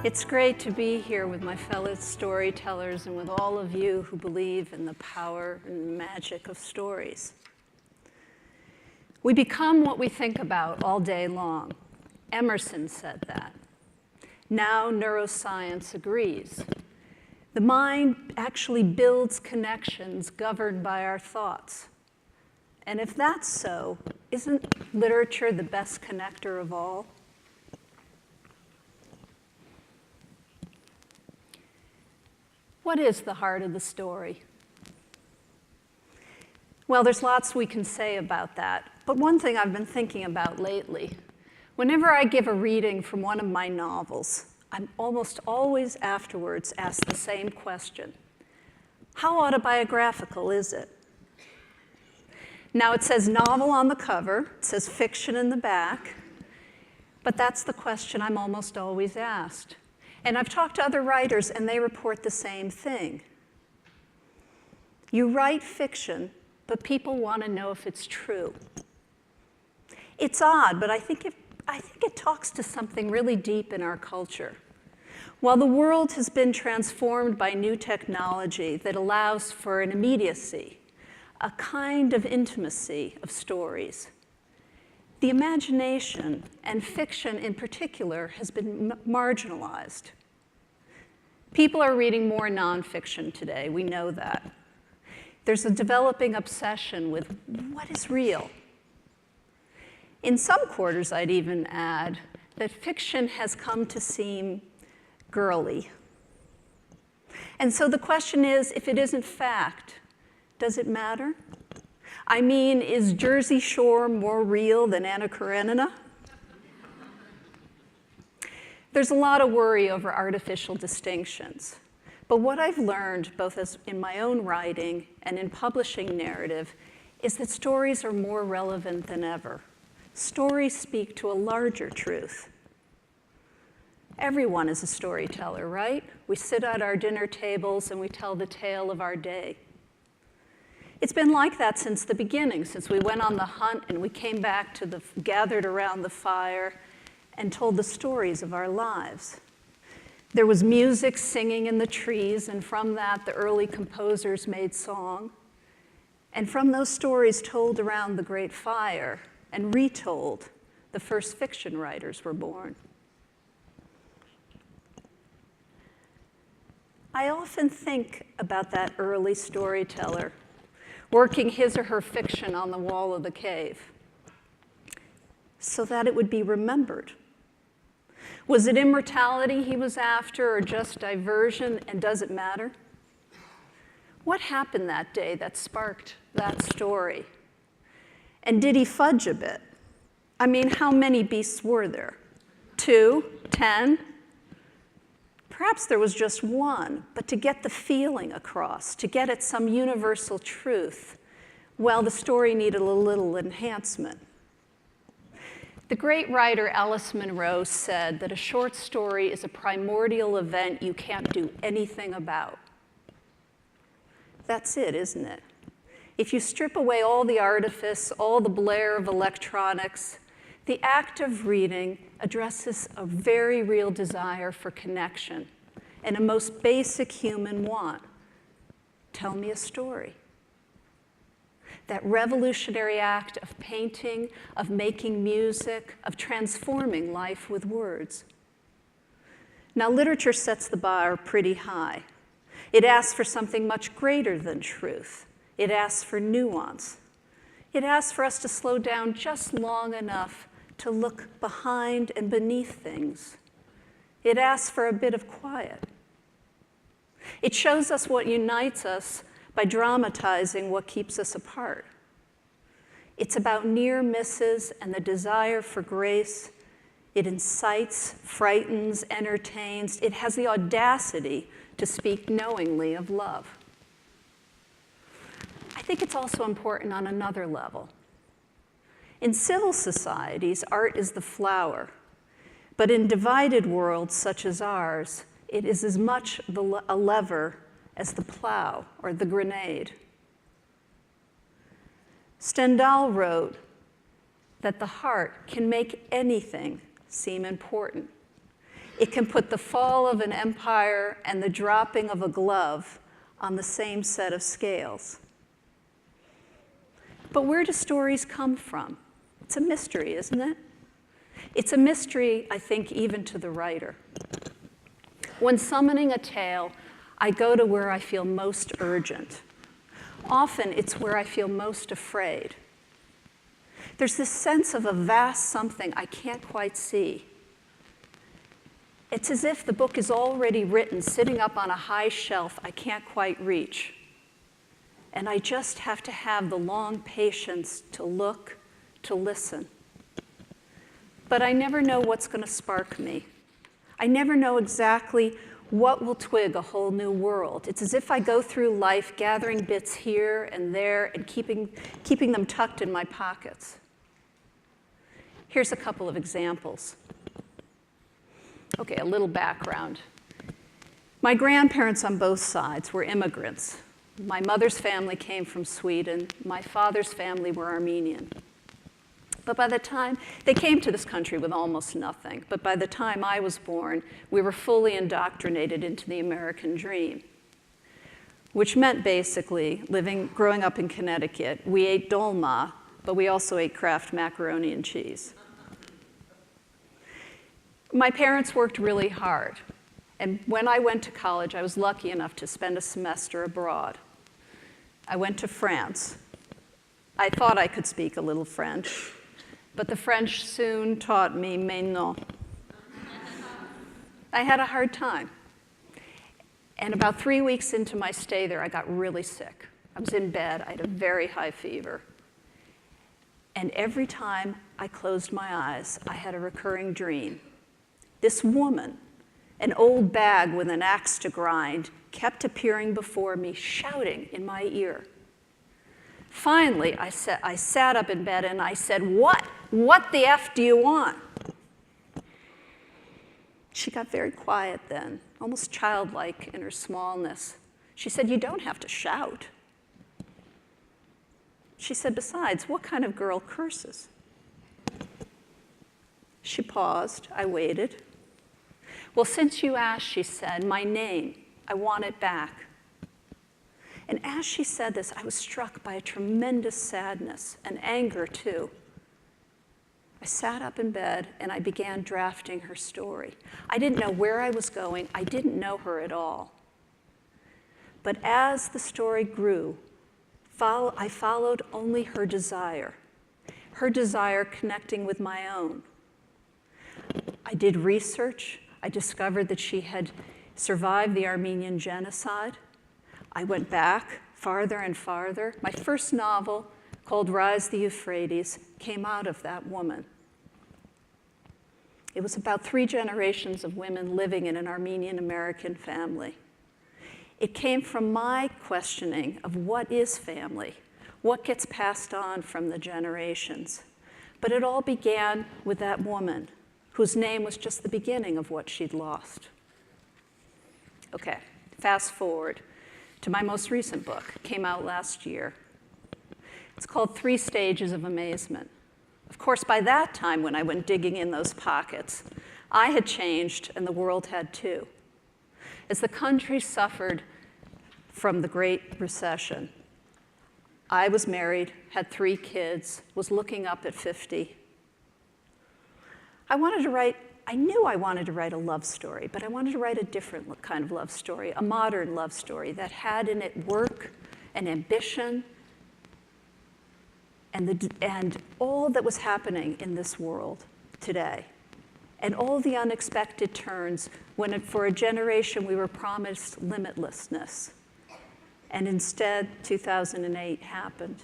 It's great to be here with my fellow storytellers and with all of you who believe in the power and magic of stories. We become what we think about all day long. Emerson said that. Now neuroscience agrees. The mind actually builds connections governed by our thoughts. And if that's so, isn't literature the best connector of all? What is the heart of the story? Well, there's lots we can say about that, but one thing I've been thinking about lately, whenever I give a reading from one of my novels, I'm almost always afterwards asked the same question. How autobiographical is it? Now, it says novel on the cover, it says fiction in the back, but that's the question I'm almost always asked. And I've talked to other writers, and they report the same thing. You write fiction, but people want to know if it's true. It's odd, but I think it talks to something really deep in our culture. While the world has been transformed by new technology that allows for an immediacy, a kind of intimacy of stories, the imagination, and fiction in particular, has been marginalized. People are reading more nonfiction today, we know that. There's a developing obsession with what is real. In some quarters, I'd even add that fiction has come to seem girly. And so the question is, if it isn't fact, does it matter? I mean, is Jersey Shore more real than Anna Karenina? There's a lot of worry over artificial distinctions. But what I've learned, both as in my own writing and in publishing narrative, is that stories are more relevant than ever. Stories speak to a larger truth. Everyone is a storyteller, right? We sit at our dinner tables and we tell the tale of our day. It's been like that since the beginning, since we went on the hunt and we came back to gathered around the fire and told the stories of our lives. There was music singing in the trees, and from that, the early composers made song. And from those stories told around the great fire and retold, the first fiction writers were born. I often think about that early storyteller working his or her fiction on the wall of the cave so that it would be remembered. Was it immortality he was after or just diversion, and does it matter? What happened that day that sparked that story? And did he fudge a bit? I mean, how many beasts were there? 2? 10? Perhaps there was just one, but to get the feeling across, to get at some universal truth, well, the story needed a little enhancement. The great writer Alice Munro said that a short story is a primordial event you can't do anything about. That's it, isn't it? If you strip away all the artifice, all the blare of electronics, the act of reading addresses a very real desire for connection and a most basic human want. Tell me a story. That revolutionary act of painting, of making music, of transforming life with words. Now, literature sets the bar pretty high. It asks for something much greater than truth. It asks for nuance. It asks for us to slow down just long enough to look behind and beneath things. It asks for a bit of quiet. It shows us what unites us by dramatizing what keeps us apart. It's about near misses and the desire for grace. It incites, frightens, entertains. It has the audacity to speak knowingly of love. I think it's also important on another level. In civil societies, art is the flower, but in divided worlds such as ours, it is as much a lever as the plow or the grenade. Stendhal wrote that the heart can make anything seem important. It can put the fall of an empire and the dropping of a glove on the same set of scales. But where do stories come from? It's a mystery, isn't it? It's a mystery, I think, even to the writer. When summoning a tale, I go to where I feel most urgent. Often, it's where I feel most afraid. There's this sense of a vast something I can't quite see. It's as if the book is already written, sitting up on a high shelf I can't quite reach. And I just have to have the long patience to look, to listen. But I never know what's going to spark me. I never know exactly what will twig a whole new world. It's as if I go through life gathering bits here and there and keeping them tucked in my pockets. Here's a couple of examples. Okay, a little background. My grandparents on both sides were immigrants. My mother's family came from Sweden. My father's family were Armenian. But by the time, they came to this country with almost nothing. But by the time I was born, we were fully indoctrinated into the American dream, which meant basically growing up in Connecticut, we ate dolma, but we also ate Kraft macaroni and cheese. My parents worked really hard. And when I went to college, I was lucky enough to spend a semester abroad. I went to France. I thought I could speak a little French, but the French soon taught me mais non. I had a hard time. And about 3 weeks into my stay there, I got really sick. I was in bed. I had a very high fever. And every time I closed my eyes, I had a recurring dream. This woman, an old bag with an axe to grind, kept appearing before me, shouting in my ear. Finally, I sat up in bed and I said, "What? What the F do you want?" She got very quiet then, almost childlike in her smallness. She said, "You don't have to shout." She said, "Besides, what kind of girl curses?" She paused. I waited. "Well, since you asked," she said, "my name, I want it back." And as she said this, I was struck by a tremendous sadness and anger, too. I sat up in bed and I began drafting her story. I didn't know where I was going. I didn't know her at all. But as the story grew, I followed only her desire connecting with my own. I did research. I discovered that she had survived the Armenian genocide. I went back farther and farther. My first novel, called Rise the Euphrates, came out of that woman. It was about 3 generations of women living in an Armenian-American family. It came from my questioning of what is family, what gets passed on from the generations. But it all began with that woman, whose name was just the beginning of what she'd lost. Okay, fast forward to my most recent book. It came out last year. It's called 3 Stages of Amazement. Of course, by that time, when I went digging in those pockets, I had changed and the world had too. As the country suffered from the Great Recession, I was married, had 3 kids, was looking up at 50. I knew I wanted to write a love story, but I wanted to write a different kind of love story, a modern love story that had in it work and ambition and all that was happening in this world today, and all the unexpected turns when for a generation we were promised limitlessness. And instead, 2008 happened.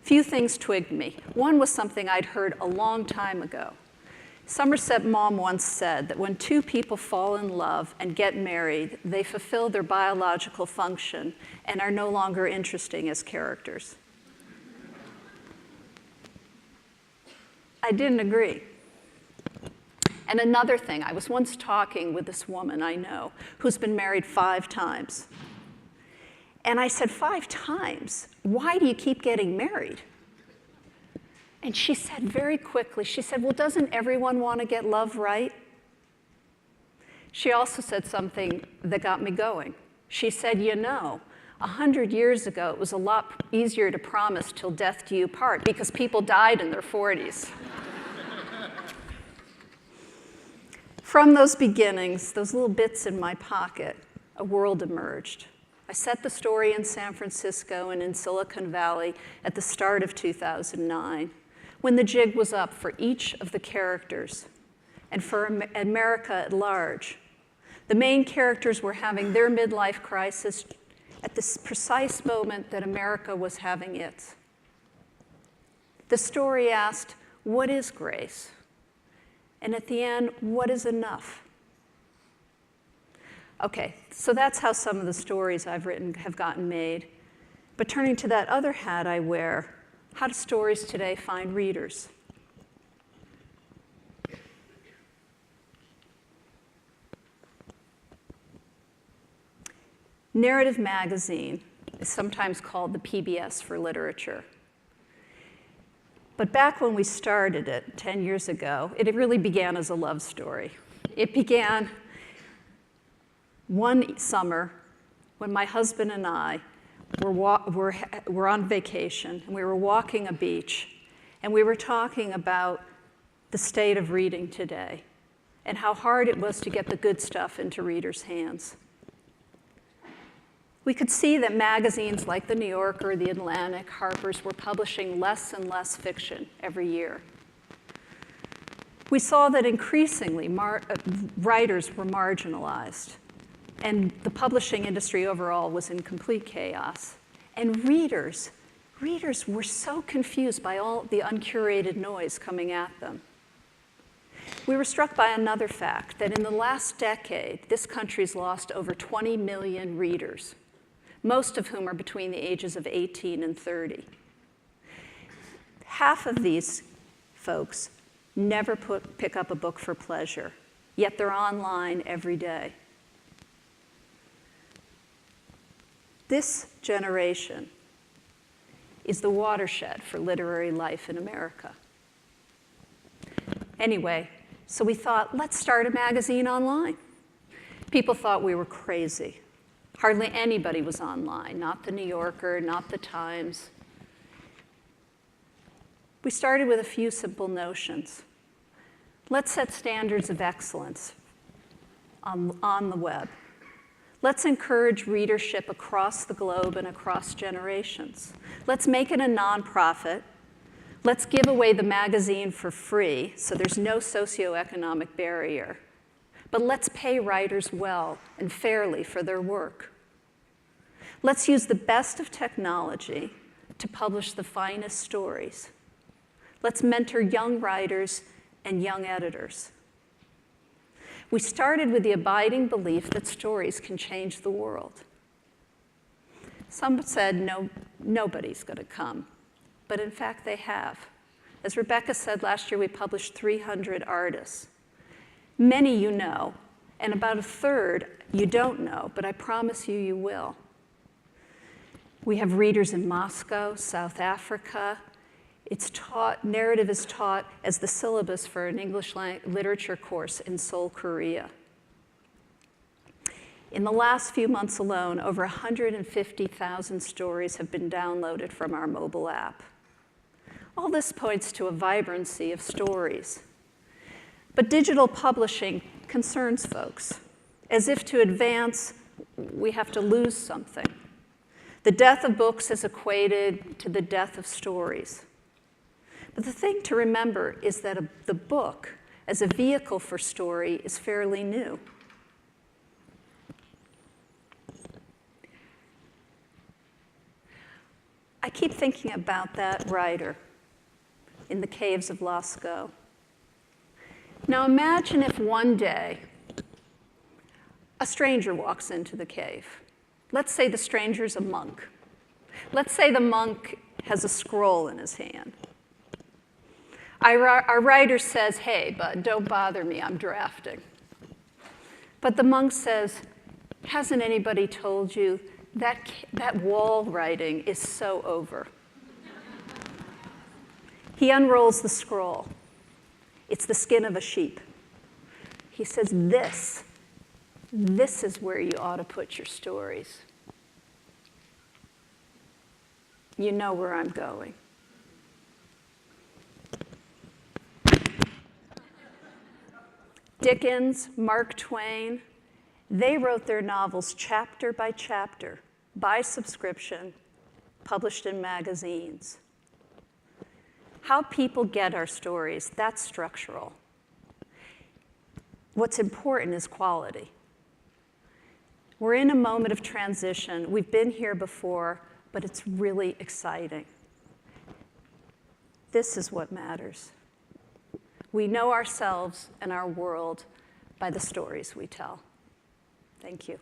Few things twigged me. One was something I'd heard a long time ago. Somerset Maugham once said that when 2 people fall in love and get married, they fulfill their biological function and are no longer interesting as characters. I didn't agree. And another thing, I was once talking with this woman I know who's been married 5 times. And I said, 5 times? Why do you keep getting married? And she said very quickly, she said, well, doesn't everyone want to get love right? She also said something that got me going. She said, 100 years ago, it was a lot easier to promise till death do you part because people died in their 40s. From those beginnings, those little bits in my pocket, a world emerged. I set the story in San Francisco and in Silicon Valley at the start of 2009, when the jig was up for each of the characters and for America at large. The main characters were having their midlife crisis at this precise moment that America was having its. The story asked, what is grace? And at the end, what is enough? Okay, so that's how some of the stories I've written have gotten made. But turning to that other hat I wear, how do stories today find readers? Narrative Magazine is sometimes called the PBS for literature. But back when we started it 10 years ago, it really began as a love story. It began one summer when my husband and I were on vacation, and we were walking a beach, and we were talking about the state of reading today and how hard it was to get the good stuff into readers' hands. We could see that magazines like The New Yorker, The Atlantic, Harper's were publishing less and less fiction every year. We saw that increasingly writers were marginalized, and the publishing industry overall was in complete chaos. And readers were so confused by all the uncurated noise coming at them. We were struck by another fact, that in the last decade, this country's lost over 20 million readers, most of whom are between the ages of 18 and 30. Half of these folks never pick up a book for pleasure, yet they're online every day. This generation is the watershed for literary life in America. Anyway, so we thought, let's start a magazine online. People thought we were crazy. Hardly anybody was online, not The New Yorker, not The Times. We started with a few simple notions. Let's set standards of excellence on the web. Let's encourage readership across the globe and across generations. Let's make it a nonprofit. Let's give away the magazine for free so there's no socioeconomic barrier. But let's pay writers well and fairly for their work. Let's use the best of technology to publish the finest stories. Let's mentor young writers and young editors. We started with the abiding belief that stories can change the world. Some said, no, nobody's going to come. But in fact, they have. As Rebecca said, last year we published 300 artists. Many you know, and about a third you don't know, but I promise you, you will. We have readers in Moscow, South Africa. Narrative is taught as the syllabus for an English literature course in Seoul, Korea. In the last few months alone, over 150,000 stories have been downloaded from our mobile app. All this points to a vibrancy of stories. But digital publishing concerns folks. As if to advance, we have to lose something. The death of books is equated to the death of stories. But the thing to remember is that the book, as a vehicle for story, is fairly new. I keep thinking about that writer in the caves of Lascaux. Now imagine if one day a stranger walks into the cave. Let's say the stranger's a monk. Let's say the monk has a scroll in his hand. Our writer says, hey, bud, don't bother me, I'm drafting. But the monk says, hasn't anybody told you that wall writing is so over? He unrolls the scroll. It's the skin of a sheep. He says, this This is where you ought to put your stories. You know where I'm going. Dickens, Mark Twain, they wrote their novels chapter by chapter, by subscription, published in magazines. How people get our stories, that's structural. What's important is quality. We're in a moment of transition. We've been here before, but it's really exciting. This is what matters. We know ourselves and our world by the stories we tell. Thank you.